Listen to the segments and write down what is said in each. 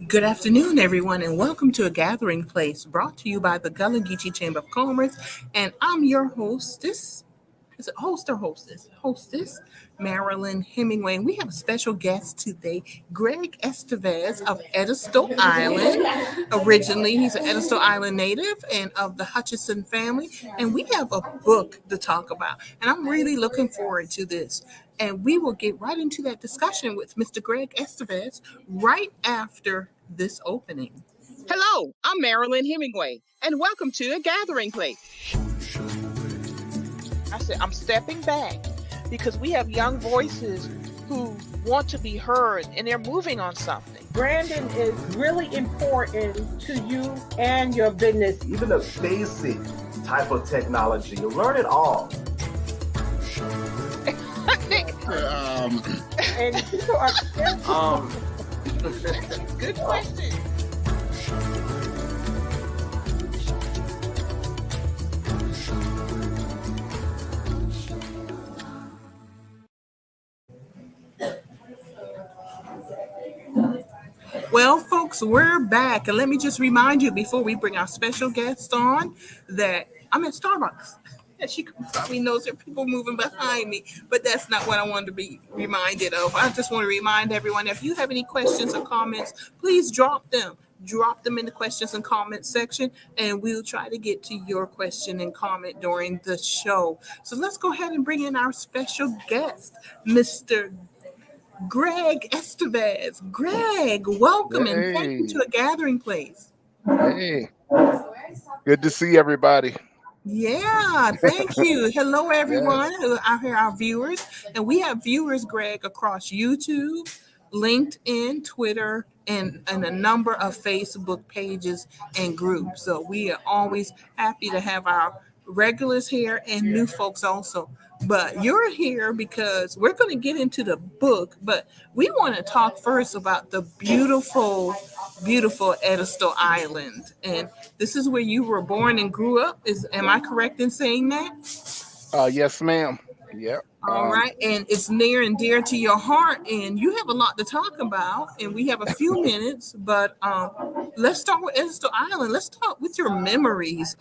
Good afternoon, everyone, and welcome to A Gathering Place brought to you by the Gullah Geechee Chamber of Commerce. And I'm your hostess. Is it host or hostess? Hostess, Marilyn Hemingway. And we have a special guest today, Greg Estevez of Edisto Island. Originally, he's an Edisto Island native and of the Hutchinson family. And we have a book to talk about. And I'm really looking forward to this. And we will get right into that discussion with Mr. Greg Estevez right after this opening. Hello, I'm Marilyn Hemingway, and welcome to A Gathering Place. I said, I'm stepping back because we have young voices who want to be heard and they're moving on something. Branding is really important to you and your business. Even a basic type of technology, you learn it all. And people are Good question. Well, folks, we're back. And let me just remind you before we bring our special guest on that I'm at Starbucks. And she probably knows there are people moving behind me, but that's not what I wanted to be reminded of. I just want to remind everyone, if you have any questions or comments, please drop them. Drop them in the questions and comments section, and we'll try to get to your question and comment during the show. So let's go ahead and bring in our special guest, Mr. Greg Estevez. Greg, welcome and thank you to A Gathering Place. Hey, good to see everybody. Yeah, thank you. Hello, everyone who are here, our viewers. And we have viewers, Greg, across YouTube, LinkedIn, Twitter, and a number of Facebook pages and groups. So we are always happy to have our regulars here and new folks also. But you're here because we're going to get into the book, but we want to talk first about the beautiful, beautiful Edisto Island. And this is where you were born and grew up. Am I correct in saying that? Yes, ma'am. Yep. All right. And it's near and dear to your heart. And you have a lot to talk about. And we have a few minutes. But let's start with Edisto Island. Let's start with your memories.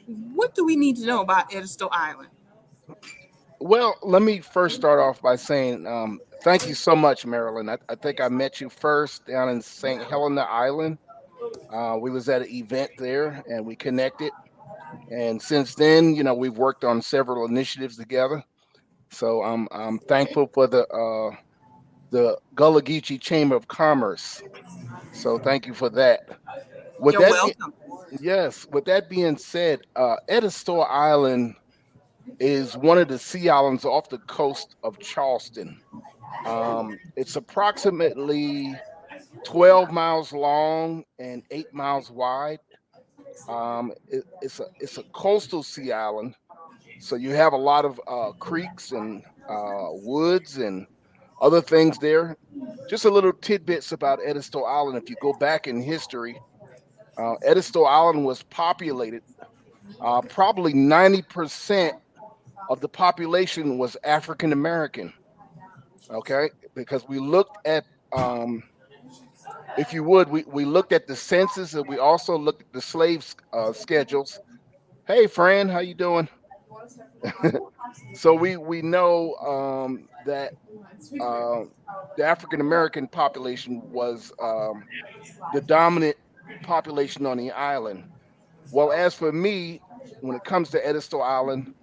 What do we need to know about Edisto Island? Well, let me first start off by saying thank you so much, Marilyn. I think I met you first down in St. Helena Island. We was at an event there and we connected. And since then, we've worked on several initiatives together. So I'm thankful for the Gullah Geechee Chamber of Commerce. So thank you for that. You're welcome. Yes. With that being said, Edisto Island is one of the sea islands off the coast of Charleston. It's approximately 12 miles long and 8 miles wide. It's a coastal sea island, so you have a lot of creeks and woods and other things there. Just a little tidbits about Edisto Island. If you go back in history, Edisto Island was populated. Probably 90% of the population was African American. Okay, because we looked at, if you would, we looked at the census and we also looked at the slave schedules. Hey, Fran, how you doing? So we know that the African American population was the dominant population on the island. Well, as for me, when it comes to Edisto Island,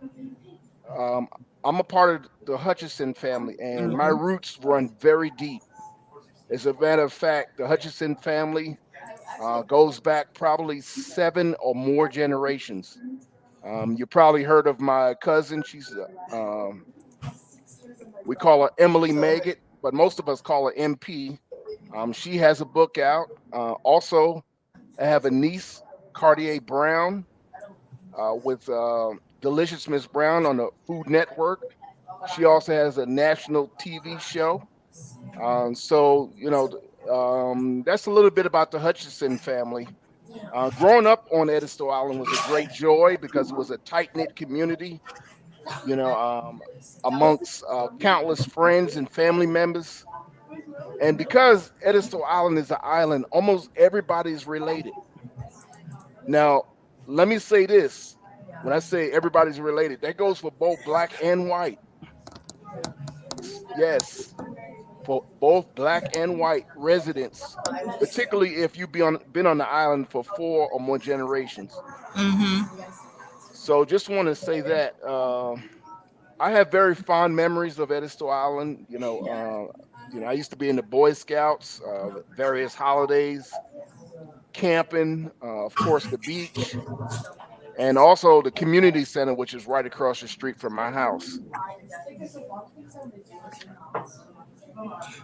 I'm a part of the Hutchinson family, and my roots run very deep. As a matter of fact, the Hutchinson family goes back probably 7 or more generations. You probably heard of my cousin. She's we call her Emily Maggot, but most of us call her MP. She has a book out. Also, I have a niece, Cartier Brown, with Delicious Miss Brown on the Food Network. She also has a national TV show. That's a little bit about the Hutchinson family. Growing up on Edisto Island was a great joy because it was a tight-knit community, amongst countless friends and family members. And because Edisto Island is an island, almost everybody's related. Now, let me say this. When I say everybody's related, that goes for both black and white. Yes, for both black and white residents, particularly if you've been on the island for 4 or more generations. Mm-hmm. So just want to say that I have very fond memories of Edisto Island. I used to be in the Boy Scouts, various holidays, camping, of course, the beach, and also the community center, which is right across the street from my house.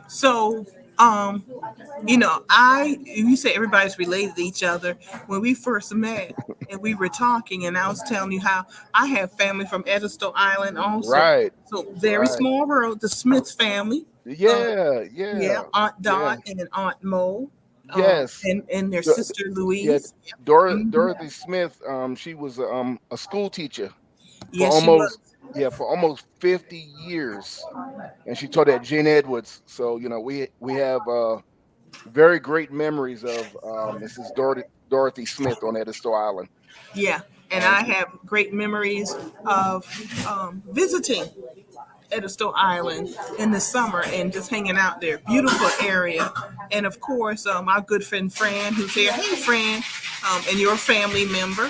So, um, you say everybody's related to each other. When we first met and we were talking, and I was telling you how I have family from Edisto Island also. Right, So very right. small world. The Smith family, uh, Yeah, yeah, yeah, Aunt yeah. Dot and Aunt Mo, Yes. and their The, sister yeah, Louise. Mhm. Dorothy Smith. She was a school teacher for Yes, she was. almost for almost 50 years, and she taught at Jen Edwards. So we have very great memories of Mrs. Dorothy Smith on Edisto Island. Yeah, and Um, I have great memories of visiting Edisto Island in the summer and just hanging out there. Beautiful area. And of course, our good friend Fran, who's here. Hey, Fran, and your family member.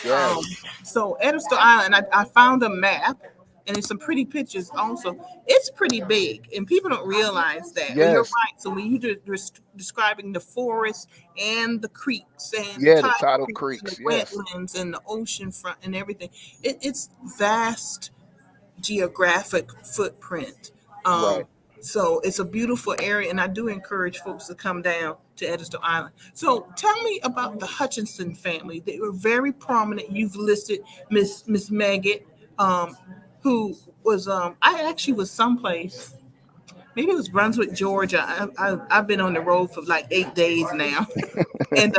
Um, yes, so Edisto Island, I found a map and it's some pretty pictures also. It's pretty big and people don't realize that. You're yes, right. So when you're describing the forest and the creeks and the yeah. The tidal tidal creeks and the creeks. Yes, wetlands and the ocean front and everything, it's vast geographic footprint. right. So it's a beautiful area, and I do encourage folks to come down to Edisto Island. So tell me about the Hutchinson family. They were very prominent. You've listed Miss Maggot, um, who was I actually was someplace. Maybe it was Brunswick, Georgia. I've been on the road for like 8 days now, and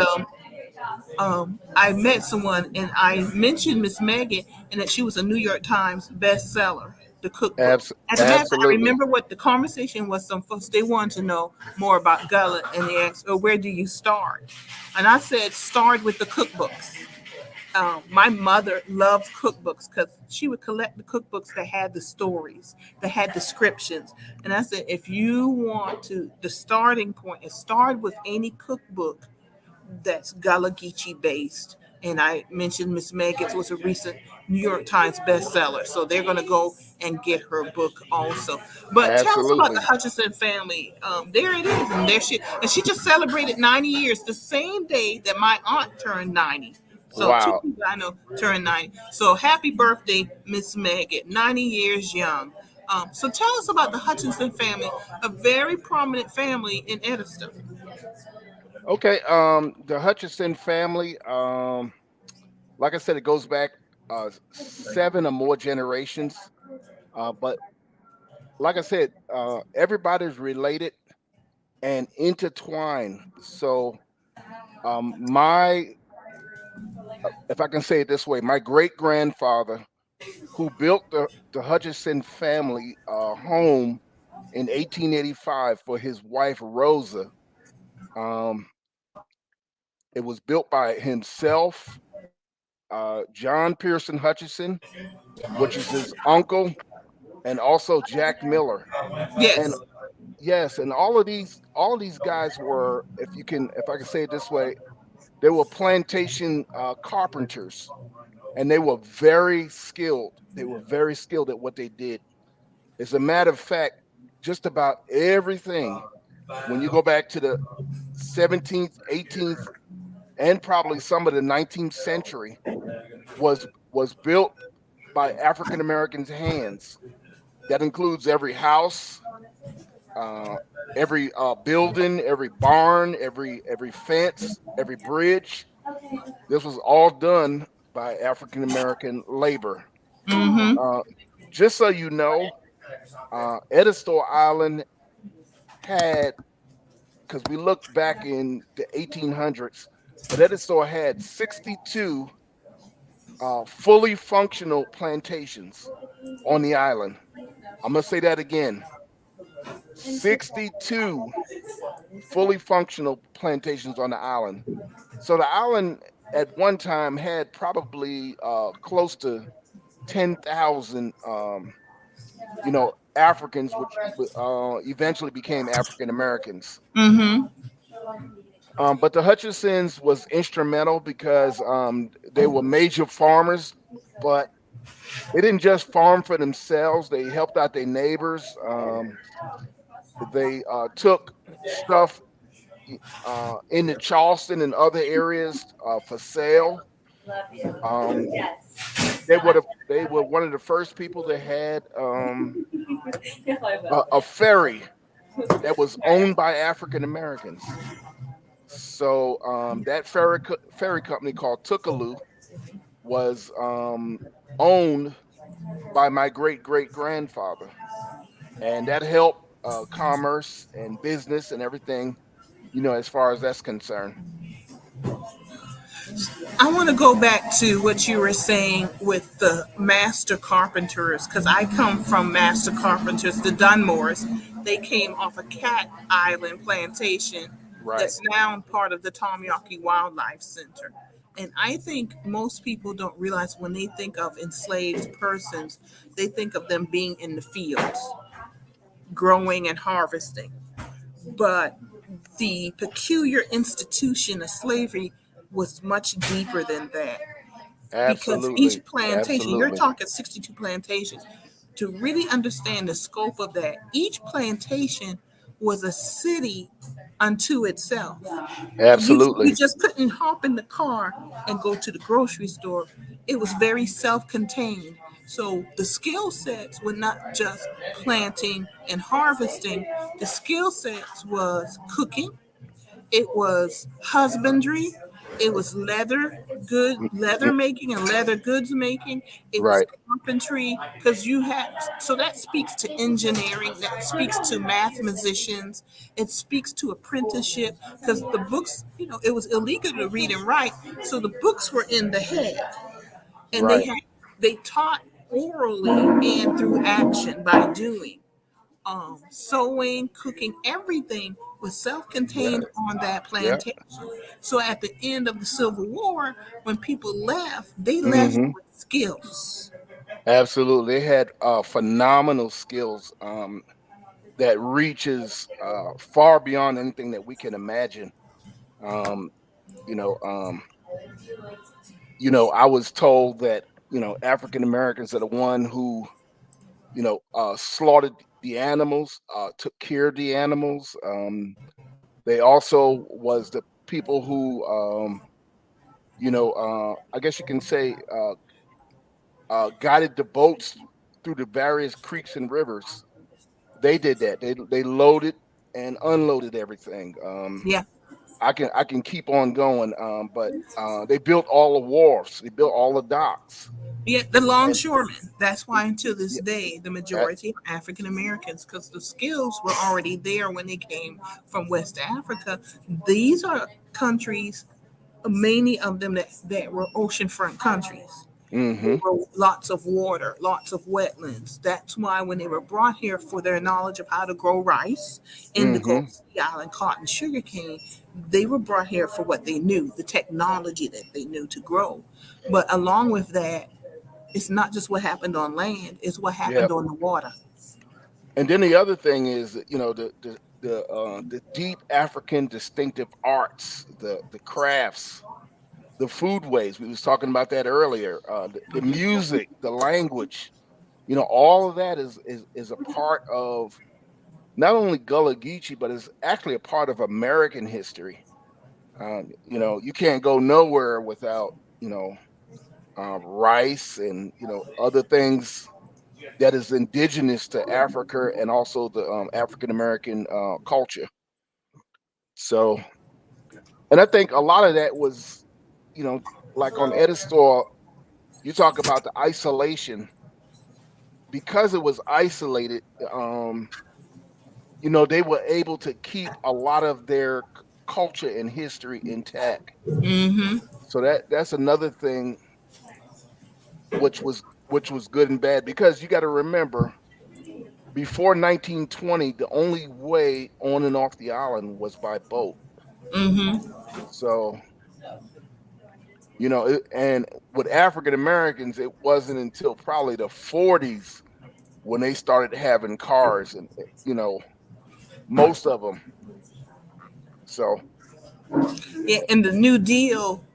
I met someone and I mentioned Miss Megan and that she was a New York Times bestseller, the cookbook. As a matter of fact, I Absolutely. remember what the conversation was. Some folks, they wanted to know more about Gullet and they asked, oh, where do you start? And I said, start with the cookbooks. My mother loved cookbooks because she would collect the cookbooks that had the stories, that had descriptions. And I said, if you want to, the starting point is start with any cookbook that's Gullah Geechee based. And I mentioned Miss Meggett's was a recent New York Times bestseller. So they're going to go and get her book also. But tell us about the Absolutely. Hutchinson family. There it is. And she just celebrated 90 years, the same day that my aunt turned 90. So two Wow. people I know turned 90. So happy birthday, Miss Meggett, 90 years young. So tell us about the Hutchinson family, a very prominent family in Edison. Okay. The Hutchinson family. Like I said, it goes back 7 or more generations. But like I said, everybody's related and intertwined. So my, if I can say it this way, my great grandfather, who built the Hutchinson family home in 1885 for his wife Rosa. Um, it was built by himself, John Pearson Hutchinson, which is his uncle, and also Jack Miller. And Yes. yes, and all of these guys were, if I can say it this way, they were plantation carpenters, and they were very skilled. They were very skilled at what they did. As a matter of fact, just about everything, when you go back to the 17th, 18th, and probably some of the 19th century, was built by African Americans' hands. That includes every house, uh, every building, every barn, every fence, every bridge. This was all done by African American labor. Mm-hmm. Uh, just so you know, Edisto Island had, because we looked back in the 1800s, but Edisto had 62 fully functional plantations on the island. I'm gonna say that again: 62 fully functional plantations on the island. So the island at one time had probably close to 10,000, Africans, which eventually became African Americans. Mm-hmm. But the Hutchinsons was instrumental because they were major farmers, but they didn't just farm for themselves. They helped out their neighbors. They took stuff into Charleston and other areas for sale. Um, they were one of the first people that had a ferry that was owned by African Americans. So that ferry company called Tookaloo was owned by my great great grandfather, and that helped commerce and business and everything, as far as that's concerned. I want to go back to what you were saying with the master carpenters, because I come from master carpenters, the Dunmores. They came off a Cat Island plantation Right. that's now part of the Tomyaki Wildlife Center. And I think most people don't realize when they think of enslaved persons, they think of them being in the fields, growing and harvesting. But the peculiar institution of slavery was much deeper than that, because Absolutely. each plantation, you're Absolutely. talking 62 plantations, to really understand the scope of that, each plantation was a city unto itself. You Absolutely. just couldn't hop in the car and go to the grocery store. It was very self-contained. So the skill sets were not just planting and harvesting. The skill sets was cooking, it was husbandry, it was leather making and leather goods making, it was Right. carpentry, because you had, so that speaks to engineering, that speaks to mathematicians, it speaks to apprenticeship, because the books, it was illegal to read and write, so the books were in the head, and Right. they taught orally and through action by doing. Sewing, cooking, everything was Yeah. self-contained on that Yeah. plantation. So at the end of the Civil War, when people left, they left Hmm. with skills. Absolutely. They had phenomenal skills that reaches far beyond anything that we can imagine. Um, you know, um, I was told that African Americans are the one who slaughtered the animals, took care of the animals. They also was the people who, I guess you can say, guided the boats through the various creeks and rivers. They did that. They loaded and unloaded everything. Yeah. I can keep on going, but they built all the wharfs. They built all the docks. Yeah, the And longshoremen. That's why until this yeah, day, the a- majority are African Americans, because the skills were already there when they came from West Africa. These are countries, many of them that were oceanfront countries. mhm, Lots of water, lots of wetlands. That's why when they were brought here for their knowledge of how to grow rice, indigo, mhm, sea island, cotton, sugarcane, they were brought here for what they knew, the technology that they knew to grow. But along with that, it's not just what happened on land, it's what yeah. happened on the water. And then the other thing is, that, the deep African distinctive arts, the crafts, the foodways. We was talking about that earlier. The music, the language. All of that is a part of not only Gullah Geechee, but it's actually a part of American history. You can't go nowhere without rice and other things that is indigenous to Africa and also the African American culture. So, and I think a lot of that was, you know, like on Edisto, you talk about the isolation because it was isolated. They were able to keep a lot of their culture and history intact. Mm-hmm. So that's another thing which was good and bad because you got to remember before 1920, the only way on and off the island was by boat. Mm-hmm. So, and with African Americans, it wasn't until probably the 40s when they started having cars, and most of them. So, Yeah, and the New Deal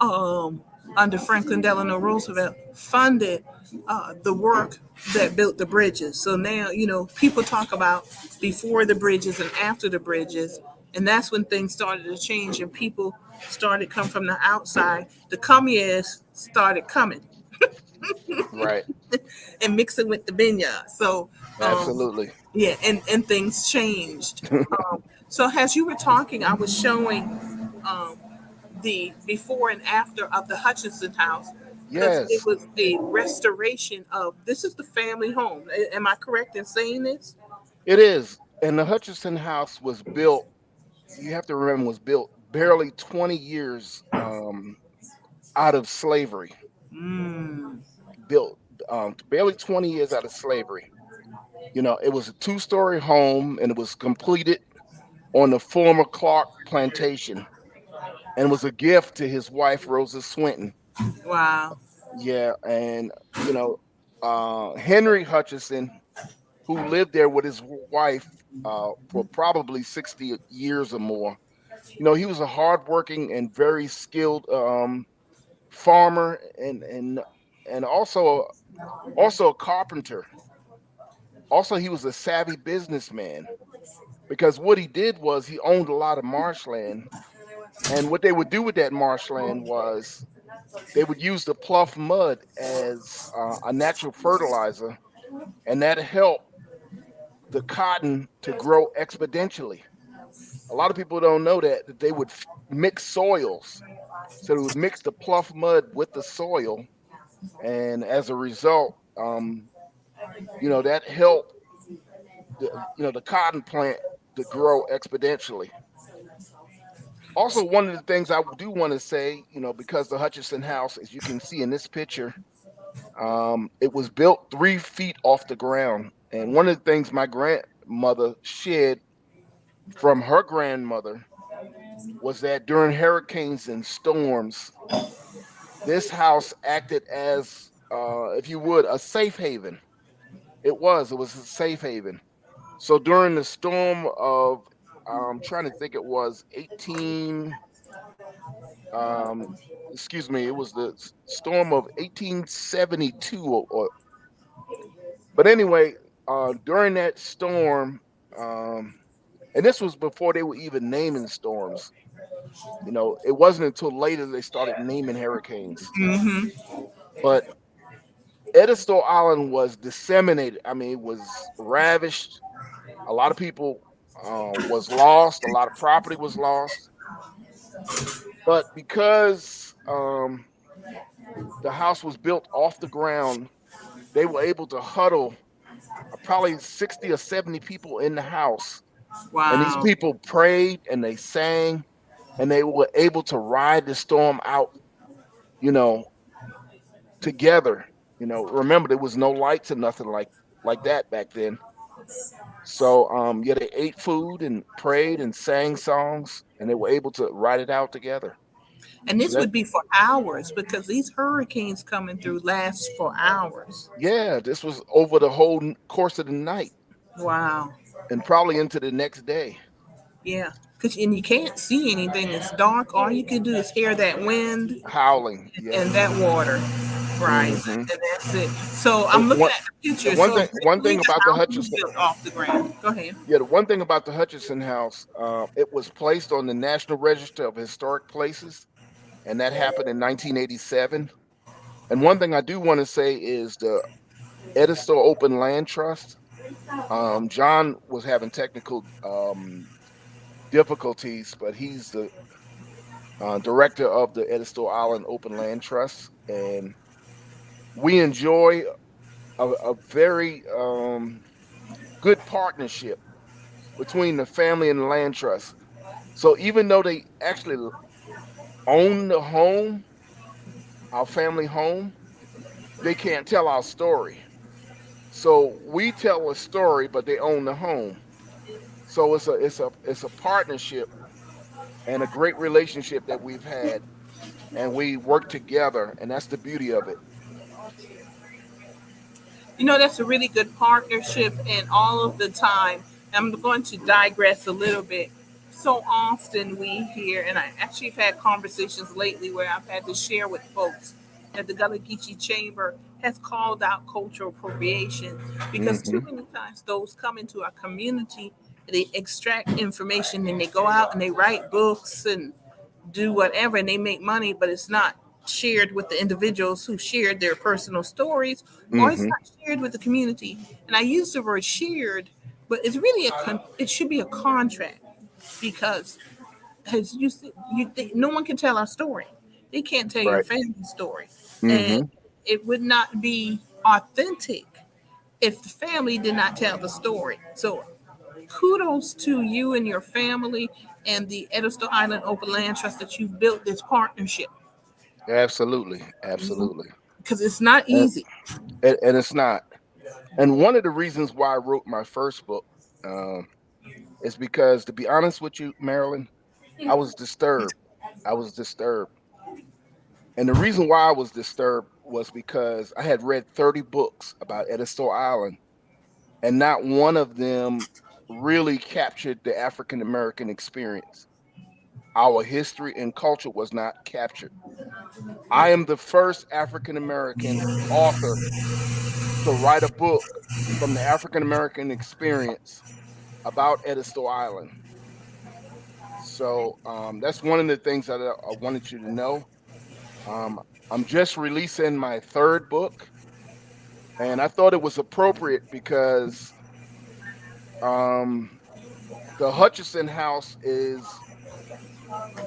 um, under Franklin Delano Roosevelt funded the work that built the bridges. So now, people talk about before the bridges and after the bridges, and that's when things started to change and people started come from the outside. The communists started coming right, and mixing with the vineyard. So, absolutely. yeah, and things changed. So as you were talking, I was showing um, the before and after of the Hutchinson house because it Yes, was a restoration of this is the family home. Am I correct in saying this? it is. And the Hutchinson house was built, you have to remember, was built barely 20 years out of slavery. Mm, Built barely 20 years out of slavery. It was a two-story home, and it was completed on the former Clark plantation, and was a gift to his wife Rosa Swinton. wow. Yeah, and Henry Hutchinson, who lived there with his wife for probably 60 years or more. He was a hardworking and very skilled farmer, and also a carpenter. Also, he was a savvy businessman because what he did was he owned a lot of marshland, and what they would do with that marshland was they would use the pluff mud as a natural fertilizer, and that helped the cotton to grow exponentially. A lot of people don't know that they would mix soils. So they would mix the pluff mud with the soil, and as a result, that helped the cotton plant to grow exponentially. Also, one of the things I do want to say, because the Hutchinson house, as you can see in this picture, it was built 3 feet off the ground. And one of the things my grandmother shared from her grandmother was that during hurricanes and storms, this house acted as, if you would, a safe haven. It was a safe haven. So during the storm of, I'm trying to think, it was 18, um, excuse me, it was the storm of 1872, but anyway, during that storm, um, and this was before they were even naming storms. It wasn't until later they started naming hurricanes. Mm-hmm. But Edisto Island was disseminated. I mean, it was ravished. A lot of people was lost. A lot of property was lost. But because the house was built off the ground, they were able to huddle probably 60 or 70 people in the house. And these Wow. people prayed and they sang, and they were able to ride the storm out, you know, together. Remember, there was no lights or nothing like that back then. So yeah, they ate food and prayed and sang songs, and they were able to ride it out together. And So this that would be for hours because these hurricanes coming through last for hours. yeah, this was over the whole course of the night Wow. and probably into the next day. Yeah. Cause and you can't see anything. It's dark. All you can do is hear that wind Howling, and yes. that water rising, Hmm. and that's it. So And I'm looking one, at the the picture. one So thing, one originally thing the about the house was Hutchinson, built off the ground. Go ahead. yeah, the one thing about the Hutchinson house, it was placed on the National Register of Historic Places, and that happened in 1987. And one thing I do want to say is the Edisto Open Land Trust. John was having technical difficulties, but he's the director of the Edisto Island Open Land Trust, and we enjoy a very good partnership between the family and the land trust. So even though they actually own the home, our family home, they can't tell our story. So we tell a story, but they own the home. So it's a partnership and a great relationship that we've had, and we work together, and that's the beauty of it. That's a really good partnership, and all of the time, I'm going to digress a little bit. So often we hear, and I actually have had conversations lately where I've had to share with folks that the Gullah Geechee Chamber has called out cultural appropriation because too Hmm. many times those come into our community, they extract information and they go out and they write books and do whatever and they make money, but it's not shared with the individuals who shared their personal stories, or it's Hmm. not shared with the community. And I use the word shared, but it's really it should be a contract because as you said, no one can tell our story. They can't tell your Right. family story, and Hmm. it would not be authentic if the family did not tell the story. So kudos to you and your family and the Edisto Island Open Land Trust that you've built this partnership Absolutely. Absolutely. because it's not And, easy. and it's not. And one of the reasons why I wrote my first book um, is because, to be honest with you, Marilyn, I was disturbed. I was disturbed. And the reason why I was disturbed was because I had read 30 books about Edisto Island, and not one of them really captured the African American experience. Our history and culture was not captured. I am the first African American author to write a book from the African American experience about Edisto Island. So that's one of the things that I wanted you to know. Um, I'm just releasing my third book, and I thought it was appropriate because um, the Hutchinson house is,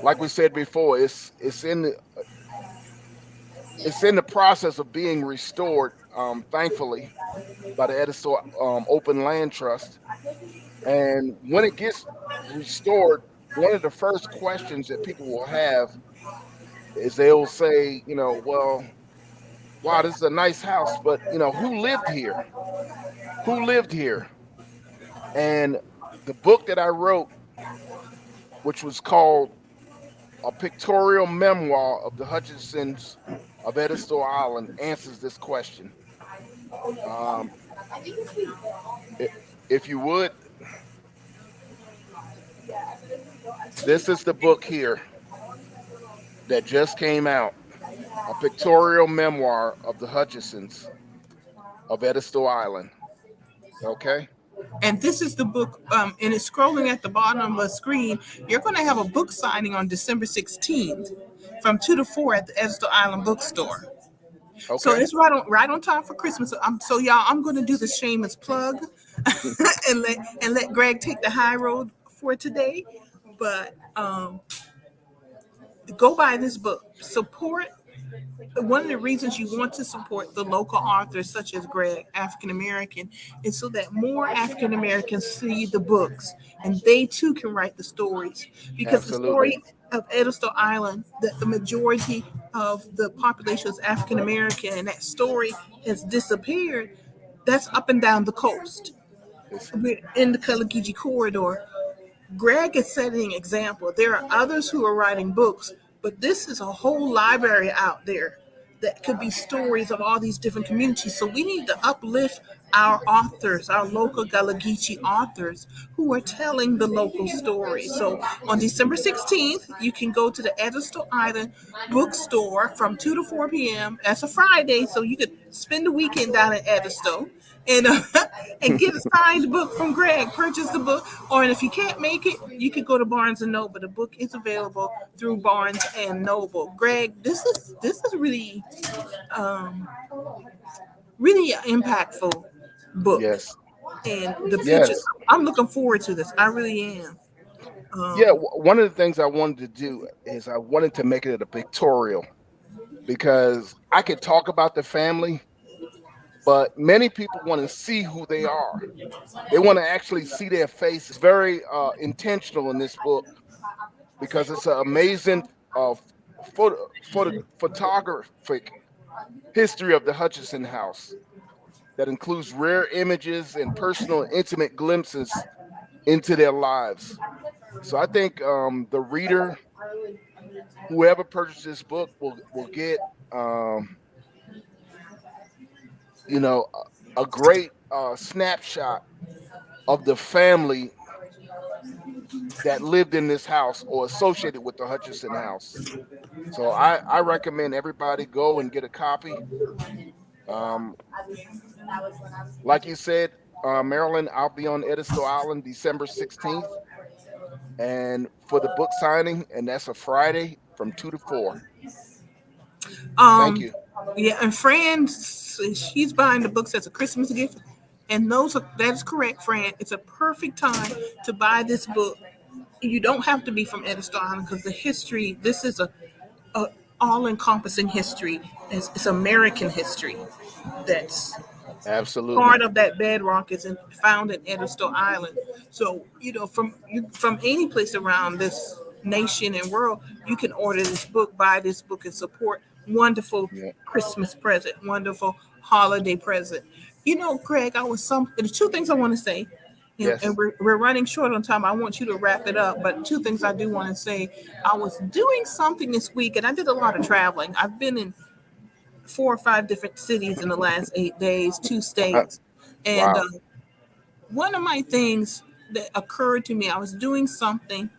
like we said before, it's in the process of being restored, thankfully, by the Edisto Open Land Trust. And when it gets restored, one of the first questions that people will have is they'll say, well, wow, this is a nice house, but who lived here? Who lived here? And the book that I wrote, which was called A Pictorial Memoir of the Hutchinsons of Edisto Island, answers this question. Um, i- if you would, this is the book here that just came out, A Pictorial Memoir of the Hutchinsons of Edisto Island. Okay? And this is the book, and it's scrolling at the bottom of the screen. You're going to have a book signing on December 16th from 2 to 4 at the Edisto Island bookstore. So Okay. it's right on time for Christmas. So y'all, I'm going to do the shameless plug and let Greg take the high road for today. But go buy this book. Support. One of the reasons you want to support the local authors such as Greg, African American, is so that more African Americans see the books and they too can write the stories. Because the Absolutely. story of Edisto Island, that the majority of the population is African American, and that story has disappeared, that's up and down the coast. It's We're in the Kalagiji corridor. Greg is setting an example. There are others who are writing books, but this is a whole library out there that could be stories of all these different communities. So we need to uplift our authors, our local Gullah Geechee authors who are telling the local stories. So on December 16th, you can go to the Edisto Island bookstore from 2 to 4 p.m. That's a Friday, so you could spend the weekend down at Edisto and and get a signed book from Greg. Purchase the book, or if you can't make it, you could go to Barnes and Noble. The book is available through Barnes and Noble. Greg, this is um, really an impactful book, yes. and the pictures. Yes. I'm looking forward to this. I really am. Yeah, Um, one of the things I wanted to do is I wanted to make it a pictorial because I could talk about the family, but many people want to see who they are. They want to actually see their face. It's very intentional in this book because it's an amazing photographic history of the Hutchinson house. that includes rare images and personal, intimate glimpses into their lives. So I think the reader, whoever purchases this book, will get you know a great snapshot of the family that lived in this house or associated with the Hutchinson house. So I recommend everybody go and get a copy. Um, like you said, Maryland, I'll be on Edisto Island December 16th, and for the book signing, and that's a Friday from 2 to 4. Thank Um, you. yeah, and Fran, she's buying the books as a Christmas gift, and that is correct, Fran. It's a perfect time to buy this book. You don't have to be from Edisto Island because the history. This is a all-encompassing history. It's American history. That's Absolutely. part of that bedrock is found in Edisto Island. So from any place around this nation and world, you can order this book, buy this book, and support wonderful Yeah. Christmas present, wonderful holiday present. Greg, the two things I want to say, and Yes. we're running short on time. I want you to wrap it up, but two things I do want to say. I was doing something this week, and I did a lot of traveling. I've been in 4 or 5 different cities in the last 8 days, 2 states. And Wow. one of my things that occurred to me, I was doing something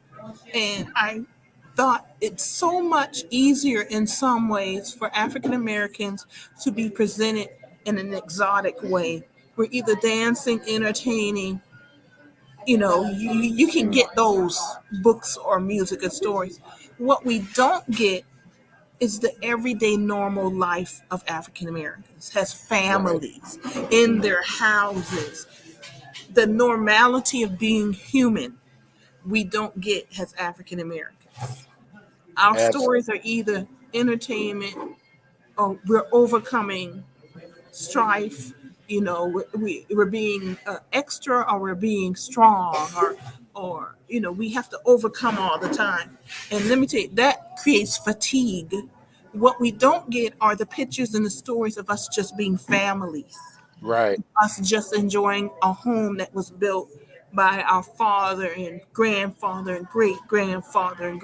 and I thought it's so much easier in some ways for African Americans to be presented in an exotic way. We're either dancing, entertaining, you can Mm, get those books or music or stories. What we don't get is the everyday normal life of African Americans, has right. families in their houses. The normality of being human, we don't get as African Americans. Our Abs- stories are either entertainment or we're overcoming strife. We're being extra or we're being strong or we have to overcome all the time. And let me tell you, that creates fatigue. What we don't get are the pictures and the stories of us just being families, right. us just enjoying a home that was built by our father and grandfather and great grandfather and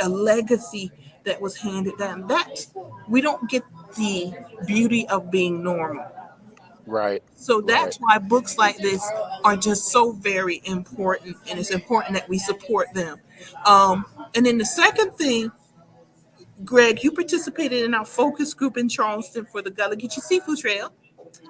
a legacy that was handed down. That we don't get the beauty of being normal. Right. So Right. that's why books like this are just so very important, and it's important that we support them. And then the second thing, Greg, you participated in our focus group in Charleston for the Gullah Geechee Seafood Trail,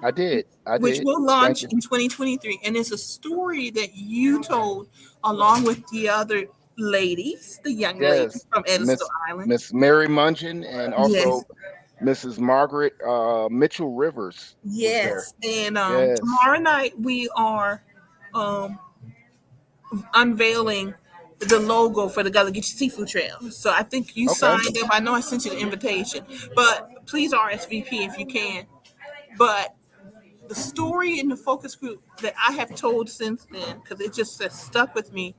I did. I which did. will Thank launch you. in 2023. And it's a story that you told along with the other ladies, the young ladies Yes. from Edisto Miss Island. Miss Mary Mungeon and Yes, also Mrs. Margaret Mitchell Rivers was there. yes. And Yes. tomorrow night we are um, unveiling the logo for the Gullah Geechee Seafood Trail. So I think you Okay. signed up. I know I sent you the invitation, but please RSVP if you can. But the story in the focus group that I have told since then, because it just has stuck with me,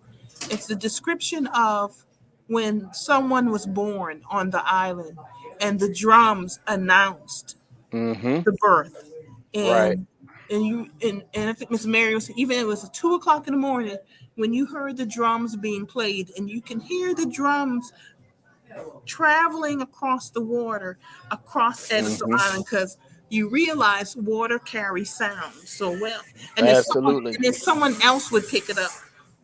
it's the description of when someone was born on the island and the drums announced Mm-hmm. the birth. Right. And I think Miss Mary was, even it was 2 o'clock in the morning when you heard the drums being played, and you can hear the drums traveling across the water, across Edisto Mm-hmm. Island, because you realize water carries sound so well. Absolutely. And then someone else would pick it up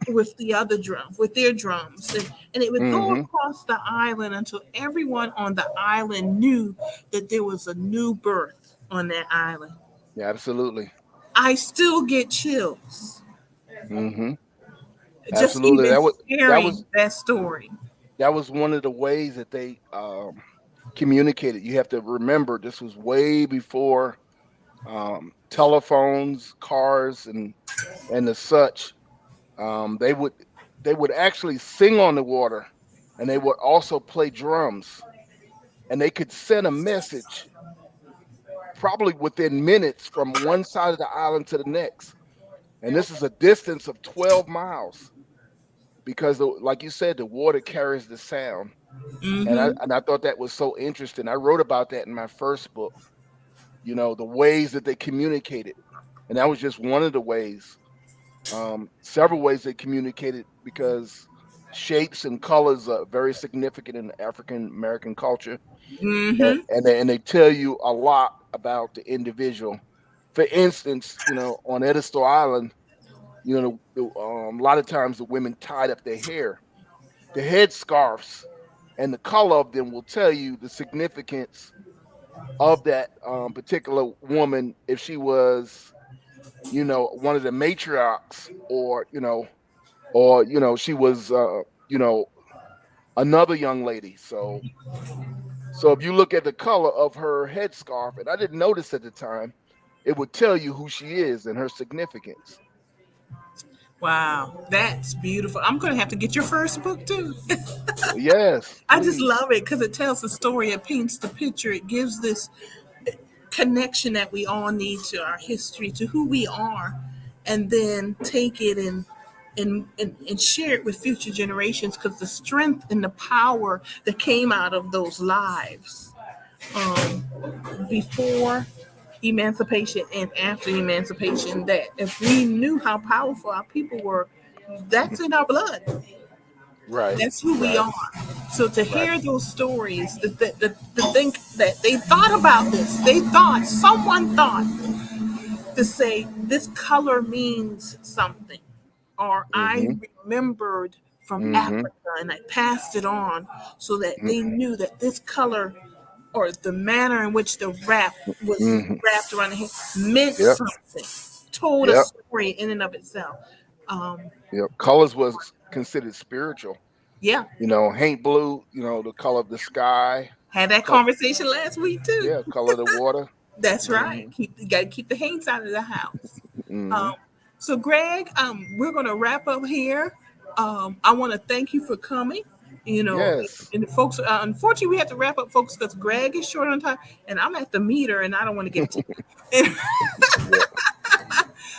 with the other drum, with their drums. And it would go Mm-hmm. across the island until everyone on the island knew that there was a new birth on that island. Yeah, absolutely. I still get chills Mm-hmm. just Absolutely. even That hearing was that story. that was one of the ways that they communicated. You have to remember this was way before telephones, cars, and the such. They would actually sing on the water, and they would also play drums, and they could send a message probably within minutes from one side of the island to the next. And this is a distance of 12 miles because, like you said, the water carries the sound. And I Hmm. and I thought that was so interesting. I wrote about that in my first book. the ways that they communicated. And that was just one of the ways. Several ways they communicated, because shapes and colors are very significant in African American culture, and, Mm-hmm. and they tell you a lot about the individual. For instance, on Edisto Island, a lot of times the women tied up their hair. The headscarves and the color of them will tell you the significance of that particular woman, if she was, one of the matriarchs, or she was, you know, another young lady. So if you look at the color of her headscarf, and I didn't notice at the time, it would tell you who she is and her significance. Wow, that's beautiful. I'm going to have to get your first book too. Yes, I just please. love it because it tells the story, it paints the picture, it gives this connection that we all need to our history, to who we are, and then take it and share it with future generations, because the strength and the power that came out of those lives, um, before emancipation and after emancipation, that if we knew how powerful our people were, that's in our blood. Right, That's who we right, are. So to right. hear those stories, to think that they thought about this, someone thought to say this color means something, or I Mm-hmm. remembered from Mm-hmm. Africa and I passed it on, so that Mm-hmm. they knew that this color, or the manner in which the wrap was Mm-hmm. wrapped around the head, meant Yep. something, told a Yep. story in and of itself. Um, Yep. Colors was considered spiritual. yeah, Paint blue, the color of the sky. had that Color, conversation last week too. yeah, color of the water. That's right. Mm-hmm. You got to keep the Haints out of the house. Mm-hmm. Um, so, Greg, we're going to wrap up here. I want to thank you for coming. You know, Yes. and the folks, unfortunately, we have to wrap up, folks, because Greg is short on time, and I'm at the meter, and I don't want to give it to you. Yeah.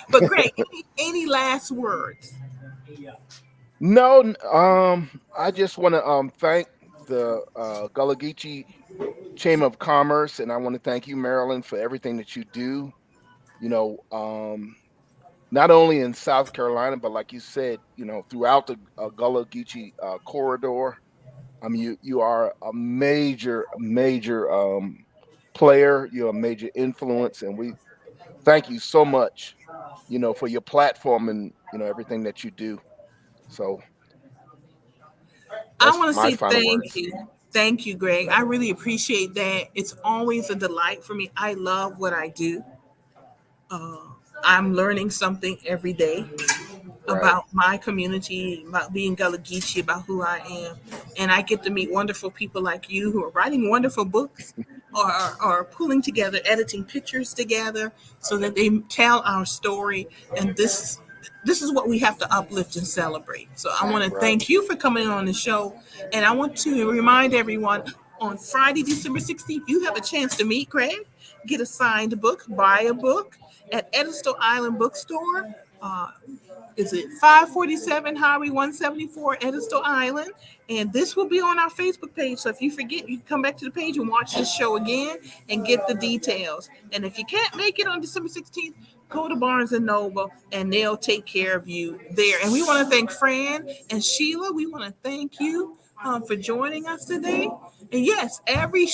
But, Greg, any last words? No, I just want to thank the Gullah Geechee Chamber of Commerce, and I want to thank you, Marilyn, for everything that you do. You know, um, Not only in South Carolina, but like you said, throughout the Gullah Geechee corridor. I mean, you are a major player. You're a major influence, and we thank you so much. For your platform and everything that you do. So I that's want to my say final thank words. you. Thank you, Greg. I really appreciate that. It's always a delight for me. I love what I do. Uh, I'm learning something every day Right. about my community, about being Gullah Geechee, about who I am. And I get to meet wonderful people like you who are writing wonderful books, or pulling together, editing pictures together so that they tell our story. And this is what we have to uplift and celebrate. So I want to Right. thank you for coming on the show. And I want to remind everyone, on Friday, December 16th, you have a chance to meet Craig, get a signed book, buy a book at Edisto Island Bookstore. Uh, is it 547 Highway 174, Edisto Island? And this will be on our Facebook page. So if you forget, you can come back to the page and watch this show again and get the details. And if you can't make it on December 16th, go to Barnes and Noble and they'll take care of you there. And we want to thank Fran and Sheila. We want to thank you for joining us today. And yes, every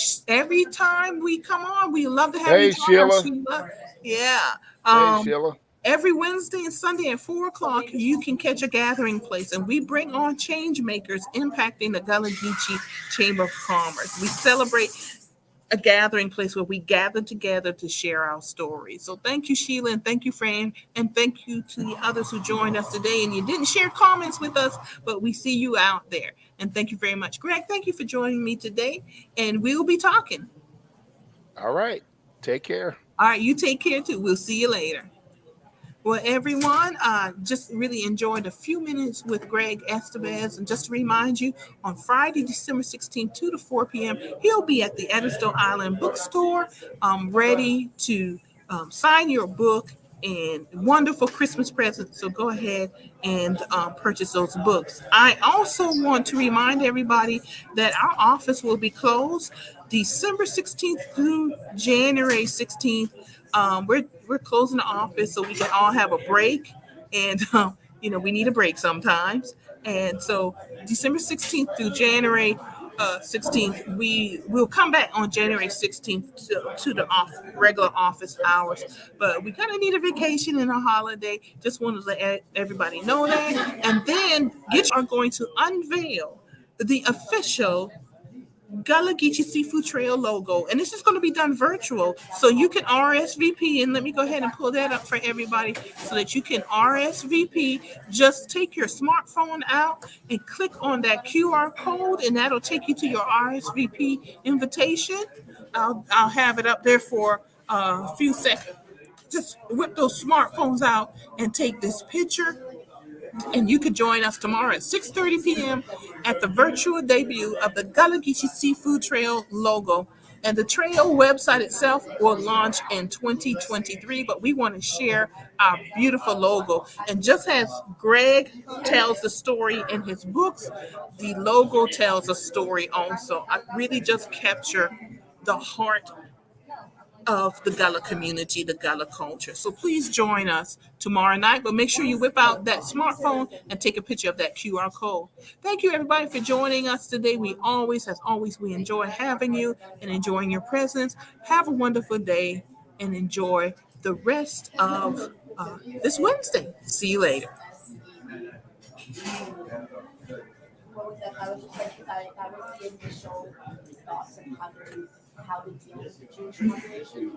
time we come on, we love to have you Hey, join us, Sheila. Sheila. Yeah. Hey, Um, Sheila. Every Wednesday and Sunday at 4 o'clock, you can catch a gathering place, and we bring on change makers impacting the Gullah Geechee Chamber of Commerce. We celebrate a gathering place where we gather together to share our stories. So thank you, Sheila, and thank you, Fran, and thank you to the others who joined us today. And you didn't share comments with us, but we see you out there. And thank you very much. Greg, thank you for joining me today, and we'll be talking. All right. Take care. All right, you take care too. We'll see you later. Well, everyone, just really enjoyed a few minutes with Greg Estevez. And just to remind you, on Friday, December 16th, 2 to 4 p.m., he'll be at the Edisto Island Bookstore, ready to sign your book and wonderful Christmas presents. So go ahead and purchase those books. I also want to remind everybody that our office will be closed December 16th through January 16th. We're closing the office so we can all have a break, and we need a break sometimes. And so December 16th through January 16th, we will come back on January 16th to the regular office hours. But we kind of need a vacation and a holiday. Just wanted to let everybody know that. And then are going to unveil the official Gullah Geechee Seafood Trail logo, and this is going to be done virtual, so you can RSVP. And let me go ahead and pull that up for everybody so that you can RSVP. Just take your smartphone out and click on that QR code, and that'll take you to your RSVP invitation. I'll have it up there for a few seconds. Just whip those smartphones out and take this picture. And you can join us tomorrow at 6:30 p.m. at the virtual debut of the Gullah Geechee Seafood Trail logo. And the trail website itself will launch in 2023, but we want to share our beautiful logo. And just as Greg tells the story in his books, the logo tells a story also. I really just capture the heart of the Gullah community, the Gullah culture. So please join us tomorrow night, but make sure you whip out that smartphone and take a picture of that QR code. Thank you, everybody, for joining us today. As always, we enjoy having you and enjoying your presence. Have a wonderful day and enjoy the rest of this Wednesday. See you later. What was that? I was just like, that was the initial thoughts of how to deal with the Jewish population.